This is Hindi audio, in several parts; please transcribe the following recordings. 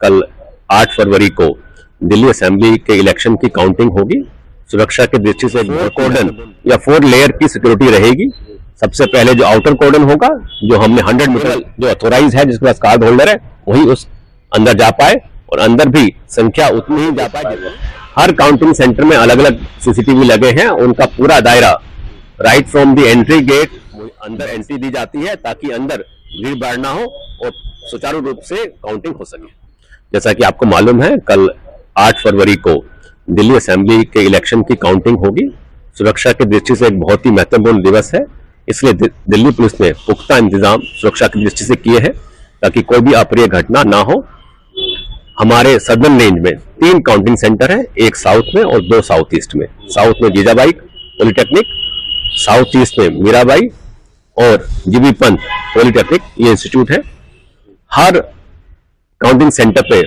कल 8 फरवरी को दिल्ली असेंबली के इलेक्शन की काउंटिंग होगी। सुरक्षा की दृष्टि से 4 कॉर्डन या 4 लेयर की सिक्योरिटी रहेगी। सबसे पहले जो आउटर कॉर्डन होगा, जो हमने 100 मीटर जो अथोराइज है, जिसके पास कार्ड होल्डर है, वही उस अंदर जा पाए और अंदर भी संख्या उतनी ही जा पाए। हर काउंटिंग सेंटर में अलग अलग सीसीटीवी लगे हैं। उनका पूरा दायरा right from the entry gate अंदर एंट्री दी जाती है ताकि अंदर भीड़ भाड़ ना हो और सुचारू रूप से काउंटिंग हो सके। जैसा कि आपको मालूम है, कल 8 फरवरी को दिल्ली असेंबली के इलेक्शन की काउंटिंग होगी। सुरक्षा की दृष्टि से एक बहुत ही महत्वपूर्ण दिवस है, इसलिए दिल्ली पुलिस ने पुख्ता इंतजाम सुरक्षा की दृष्टि से किए हैं ताकि कोई भी अप्रिय घटना ना हो। हमारे सदर्न रेंज में 3 काउंटिंग सेंटर है, एक साउथ में और 2 साउथ ईस्ट में। साउथ में जीजाबाई पॉलिटेक्निक, साउथ ईस्ट में मीराबाई और जीबी पंत पॉलिटेक्निक, ये इंस्टीट्यूट है। हर काउंटिंग सेंटर पे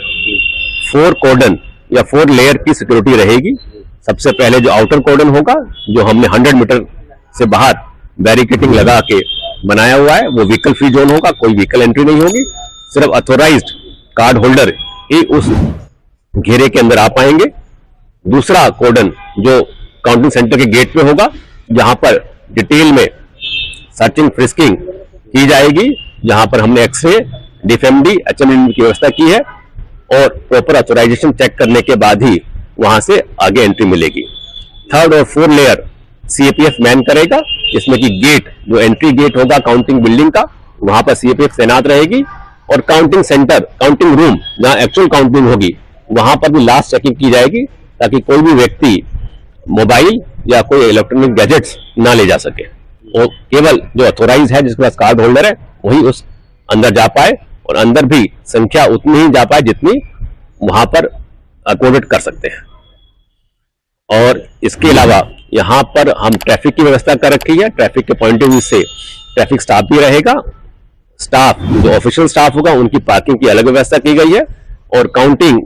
4 कॉर्डन या 4 लेयर की सिक्योरिटी रहेगी। सबसे पहले जो आउटर कॉर्डन होगा, जो हमने 100 मीटर से बाहर बैरिकेटिंग लगा के बनाया हुआ है, वो व्हीकल फ्री जोन होगा, कोई व्हीकल एंट्री नहीं होगी। सिर्फ अथोराइज्ड कार्ड होल्डर ही उस घेरे के अंदर आ पाएंगे। दूसरा कॉर्डन जो काउंटिंग सेंटर के गेट पे होगा, जहां पर डिटेल में सर्चिंग फ्रिस्किंग की जाएगी, जहां पर हमने एक्सरे, डीएफएमडी, एचएमडी की व्यवस्था की है और प्रॉपर ऑथराइजेशन चेक करने के बाद ही वहां से आगे एंट्री मिलेगी। 3rd और 4th लेयर सीएपीएफ मैन करेगा, जिसमें कि गेट जो एंट्री गेट होगा काउंटिंग बिल्डिंग का, वहां पर सीएपीएफ तैनात रहेगी और काउंटिंग सेंटर, काउंटिंग रूम जहां एक्चुअल काउंटिंग होगी, वहां पर भी लास्ट चेकिंग की जाएगी ताकि कोई भी व्यक्ति मोबाइल या कोई इलेक्ट्रॉनिक गैजेट्स ना ले जा सके और केवल जो अथोराइज है, जिसके पास कार्ड होल्डर है, वही उस अंदर जा पाए और अंदर भी संख्या उतनी ही जा पाए जितनी वहां पर अकोमोडेट कर सकते हैं। और इसके अलावा यहां पर हम ट्रैफिक की व्यवस्था कर रखी है। ट्रैफिक के पॉइंट ऑफ व्यू से ट्रैफिक स्टाफ भी रहेगा। स्टाफ जो ऑफिशियल स्टाफ होगा, उनकी पार्किंग की अलग व्यवस्था की गई है और काउंटिंग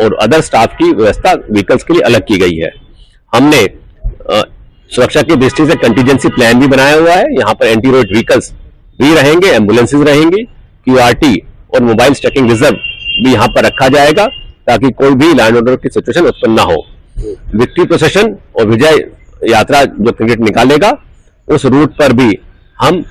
और अदर स्टाफ की व्यवस्था व्हीकल्स के लिए अलग की गई है। हमने सुरक्षा की दृष्टि से कंटीजेंसी प्लान भी बनाया हुआ है। यहाँ पर एंटी रोड व्हीकल्स भी रहेंगे, एम्बुलेंसेज रहेंगी, क्यूआरटी और मोबाइल स्टैकिंग रिजर्व भी यहाँ पर रखा जाएगा ताकि कोई भी लैंड ऑर्डर की सिचुएशन उत्पन्न ना हो। विक्ट्री प्रोसेशन और विजय यात्रा जो कैंडिडेट निकालेगा, उस रूट पर भी हम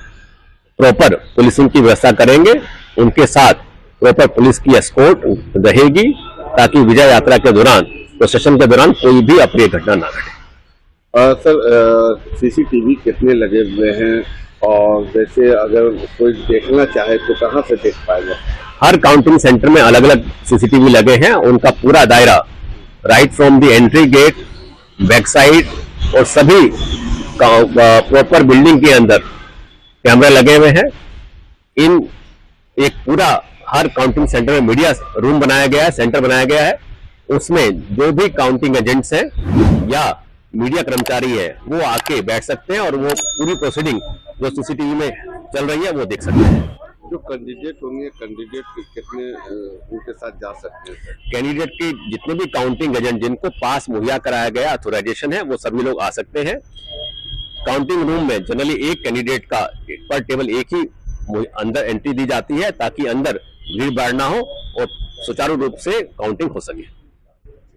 प्रॉपर पुलिसिंग की व्यवस्था करेंगे। उनके साथ प्रॉपर पुलिस की एस्कॉर्ट रहेगी ताकि विजय यात्रा के दौरान, प्रोसेशन के दौरान कोई भी अप्रिय घटना ना घटे। सर, सीसीटीवी कितने लगे हुए हैं और जैसे अगर कोई देखना चाहे तो कहां से देख पाएगा? हर काउंटिंग सेंटर में अलग अलग सीसीटीवी लगे हैं। उनका पूरा दायरा right from the entry gate, back side और सभी प्रॉपर बिल्डिंग के अंदर कैमरा लगे हुए हैं। इन एक पूरा हर काउंटिंग सेंटर में मीडिया रूम बनाया गया है, सेंटर बनाया गया है। उसमें जो भी काउंटिंग एजेंट्स हैं या मीडिया कर्मचारी है, वो आके बैठ सकते हैं और वो पूरी प्रोसीडिंग जो सीसीटीवी में चल रही है वो देख सकते हैं। जो कैंडिडेट होंगे, कैंडिडेट कितने उनके साथ जा सकते हैं? कैंडिडेट की जितने भी काउंटिंग एजेंट जिनको पास मुहैया कराया गया, ऑथराइजेशन है, वो सभी लोग आ सकते हैं। काउंटिंग रूम में जनरली एक कैंडिडेट का पर टेबल एक ही अंदर एंट्री दी जाती है ताकि अंदर भीड़ भाड़ ना हो और सुचारू रूप से काउंटिंग हो सके।